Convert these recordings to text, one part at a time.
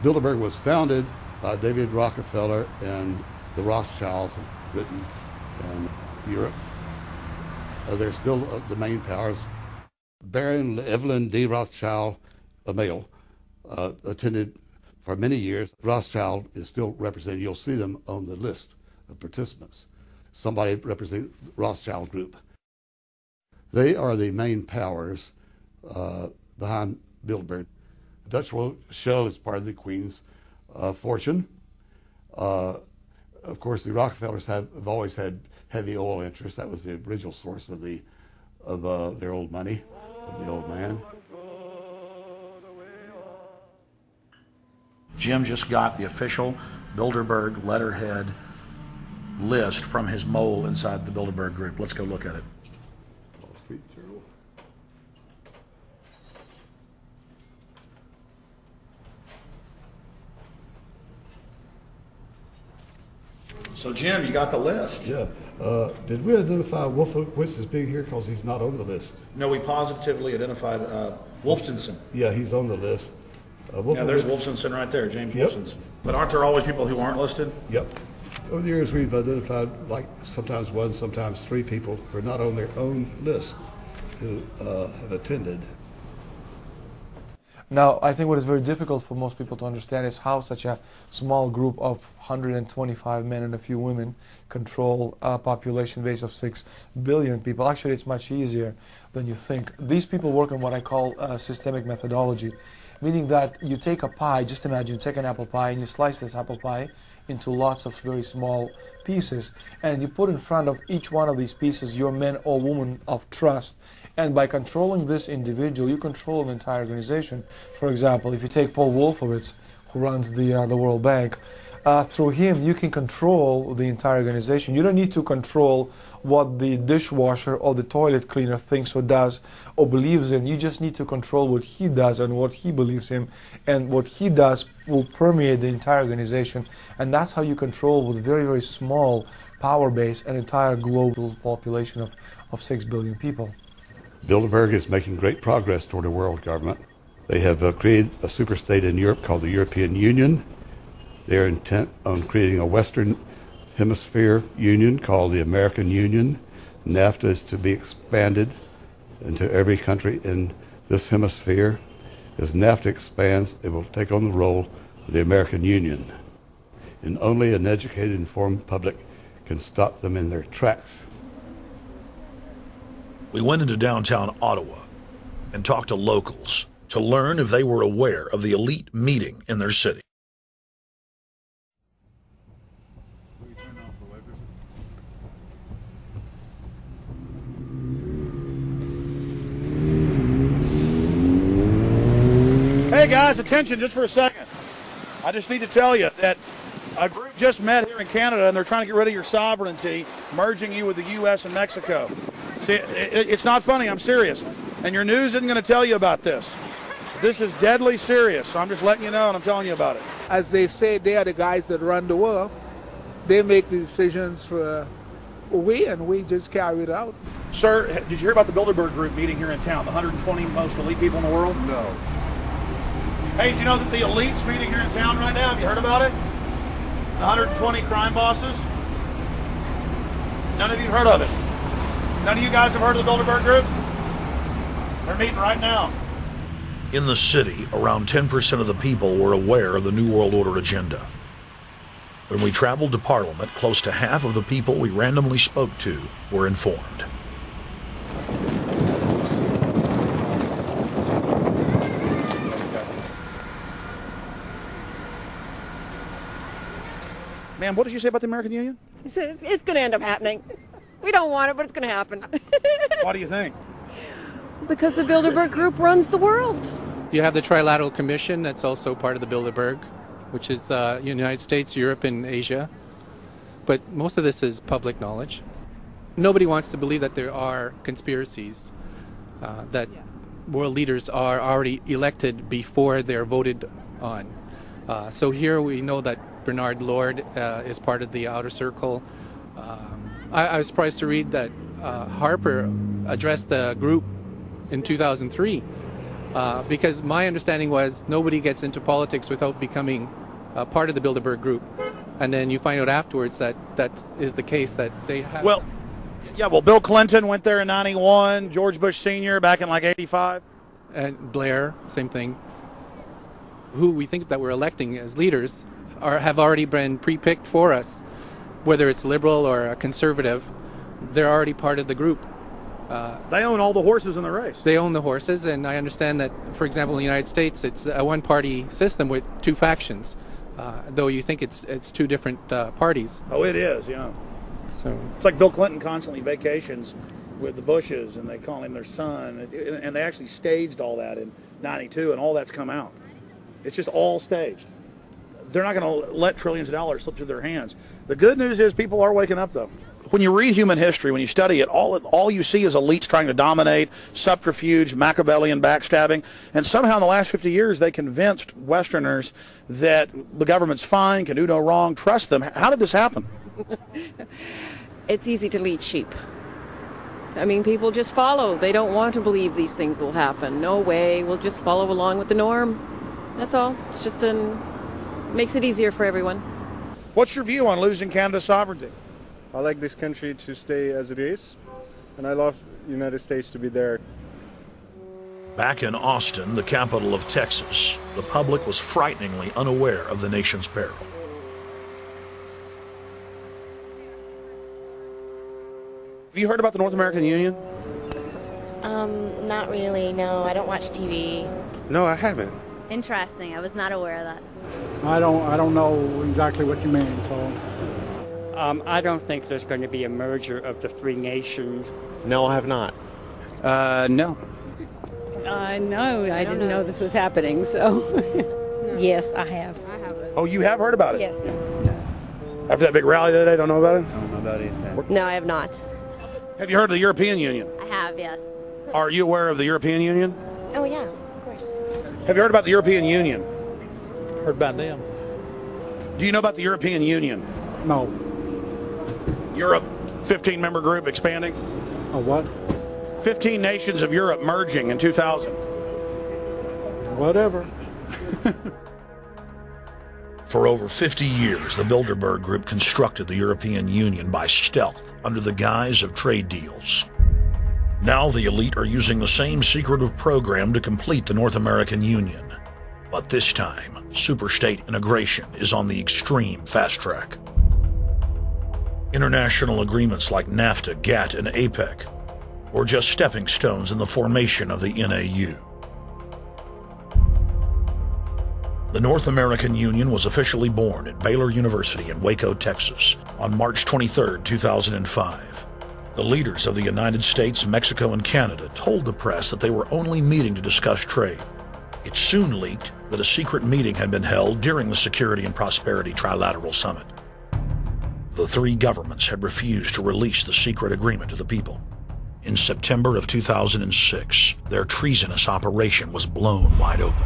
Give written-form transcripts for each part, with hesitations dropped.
Bilderberg was founded by David Rockefeller and the Rothschilds in Britain and Europe. They're still the main powers. Baron Evelyn D. Rothschild, a male, attended for many years. Rothschild is still represented. You'll see them on the list of participants. Somebody representing the Rothschild Group. They are the main powers behind Bilderberg. The Dutch Royal Shell is part of the Queen's fortune. Of course, the Rockefellers have always had heavy oil interests. That was the original source of their old money from the old man. Jim just got the official Bilderberg letterhead list from his mole inside the Bilderberg Group. Let's go look at it. Wall Street Journal. So Jim, you got the list. Yeah. Did we identify Wolfowitz as being here because he's not on the list? No, we positively identified Wolfenson. Yeah, he's on the list. Yeah, there's Wolfenson right there, James Yep. Wolfenson. But aren't there always people who aren't listed? Yep. Over the years, we've identified like sometimes one, sometimes three people who are not on their own list who have attended. Now, I think what is very difficult for most people to understand is how such a small group of 125 men and a few women control a population base of 6 billion people. Actually, it's much easier than you think. These people work on what I call systemic methodology, meaning that you take a pie, just imagine you take an apple pie and you slice this apple pie into lots of very small pieces, and you put in front of each one of these pieces your man or woman of trust. And by controlling this individual, you control an entire organization. For example, if you take Paul Wolfowitz, who runs the World Bank, through him you can control the entire organization. You don't need to control what the dishwasher or the toilet cleaner thinks or does or believes in. You just need to control what he does and what he believes in, and what he does will permeate the entire organization. And that's how you control, with very, very small power base, an entire global population of 6 billion people. Bilderberg is making great progress toward a world government. They have created a superstate in Europe called the European Union. They're intent on creating a Western Hemisphere Union called the American Union. NAFTA is to be expanded into every country in this hemisphere. As NAFTA expands, it will take on the role of the American Union. And only an educated, informed public can stop them in their tracks. We went into downtown Ottawa and talked to locals to learn if they were aware of the elite meeting in their city. Hey guys, attention just for a second. I just need to tell you that a group just met here in Canada and they're trying to get rid of your sovereignty, merging you with the U.S. and Mexico. See, it's not funny, I'm serious. And your news isn't going to tell you about this. This is deadly serious, so I'm just letting you know and I'm telling you about it. As they say, they are the guys that run the world. They make the decisions for we just carry it out. Sir, did you hear about the Bilderberg Group meeting here in town, the 120 most elite people in the world? No. Hey, did you know that the elite's meeting here in town right now? Have you heard about it? The 120 crime bosses? None of you heard of it? None of you guys have heard of the Bilderberg Group? They're meeting right now. In the city, around 10% of the people were aware of the New World Order agenda. When we traveled to Parliament, close to half of the people we randomly spoke to were informed. Ma'am, what did you say about the American Union? He says it's going to end up happening. We don't want it, but it's going to happen. Why do you think? Because the Bilderberg Group runs the world. You have the Trilateral Commission, that's also part of the Bilderberg, which is the United States, Europe, and Asia. But most of this is public knowledge. Nobody wants to believe that there are conspiracies, that world leaders are already elected before they're voted on. So here we know that Bernard Lord is part of the outer circle. I was surprised to read that Harper addressed the group in 2003 Because my understanding was nobody gets into politics without becoming part of the Bilderberg Group. And then you find out afterwards that that is the case, that they have... Well, yeah, well, Bill Clinton went there in 91, George Bush Sr. back in like 85. And Blair, same thing. Who we think that we're electing as leaders have already been pre-picked for us. Whether it's liberal or a conservative, they're already part of the group. They own all the horses in the race. They own the horses, and I understand that, for example, in the United States, it's a one-party system with two factions, though you think it's two different parties. Oh, it is, yeah. So it's like Bill Clinton constantly vacations with the Bushes, and they call him their son, and they actually staged all that in 92, and all that's come out. It's just all staged. They're not going to let trillions of dollars slip through their hands. The good news is people are waking up, though. When you read human history, when you study it, all you see is elites trying to dominate, subterfuge, Machiavellian backstabbing, and somehow in the last 50 years they convinced Westerners that the government's fine, can do no wrong, trust them. How did this happen? It's easy to lead sheep. I mean, people just follow. They don't want to believe these things will happen. No way, we'll just follow along with the norm. That's all. It's just makes it easier for everyone. What's your view on losing Canada's sovereignty? I like this country to stay as it is, and I love the United States to be there. Back in Austin, the capital of Texas, the public was frighteningly unaware of the nation's peril. Have you heard about the North American Union? Not really, no. I don't watch TV. No, I haven't. Interesting. I was not aware of that. I don't know exactly what you mean, so... I don't think there's going to be a merger of the three nations. No, I have not. No. No, I didn't know this was happening, so... No. Yes, I have. I haven't. Oh, you have heard about it? Yes. After that big rally the other day, don't know about it? I don't know about anything. No, I have not. Have you heard of the European Union? I have, yes. Are you aware of the European Union? Oh, yeah, of course. Have you heard about the European Union? Heard about them. Do you know about the European Union? No. Europe, 15-member group expanding? A what? 15 nations of Europe merging in 2000. Whatever. For over 50 years, the Bilderberg Group constructed the European Union by stealth under the guise of trade deals. Now the elite are using the same secretive program to complete the North American Union. But this time, superstate integration is on the extreme fast track. International agreements like NAFTA, GATT, and APEC were just stepping stones in the formation of the NAU. The North American Union was officially born at Baylor University in Waco, Texas, on March 23, 2005. The leaders of the United States, Mexico, and Canada told the press that they were only meeting to discuss trade. It soon leaked that a secret meeting had been held during the Security and Prosperity Trilateral Summit. The three governments had refused to release the secret agreement to the people. In September of 2006, their treasonous operation was blown wide open.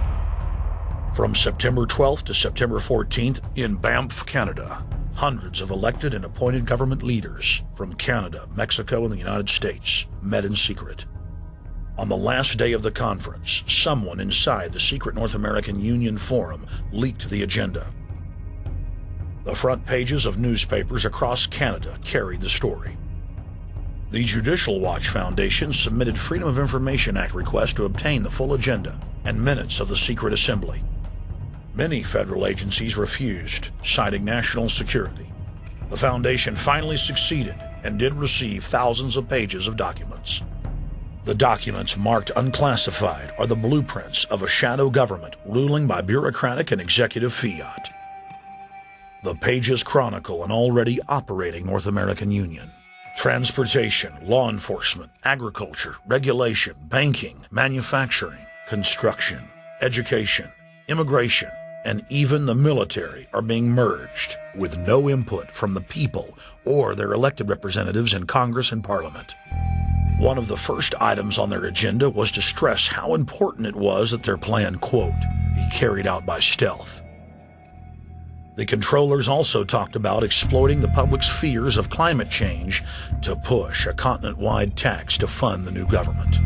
From September 12th to September 14th, in Banff, Canada, hundreds of elected and appointed government leaders from Canada, Mexico, and the United States met in secret. On the last day of the conference, someone inside the secret North American Union Forum leaked the agenda. The front pages of newspapers across Canada carried the story. The Judicial Watch Foundation submitted Freedom of Information Act requests to obtain the full agenda and minutes of the secret assembly. Many federal agencies refused, citing national security. The foundation finally succeeded and did receive thousands of pages of documents. The documents marked unclassified are the blueprints of a shadow government ruling by bureaucratic and executive fiat. The pages chronicle an already operating North American Union. Transportation, law enforcement, agriculture, regulation, banking, manufacturing, construction, education, immigration, and even the military are being merged with no input from the people or their elected representatives in Congress and Parliament. One of the first items on their agenda was to stress how important it was that their plan, quote, be carried out by stealth. The controllers also talked about exploiting the public's fears of climate change to push a continent-wide tax to fund the new government.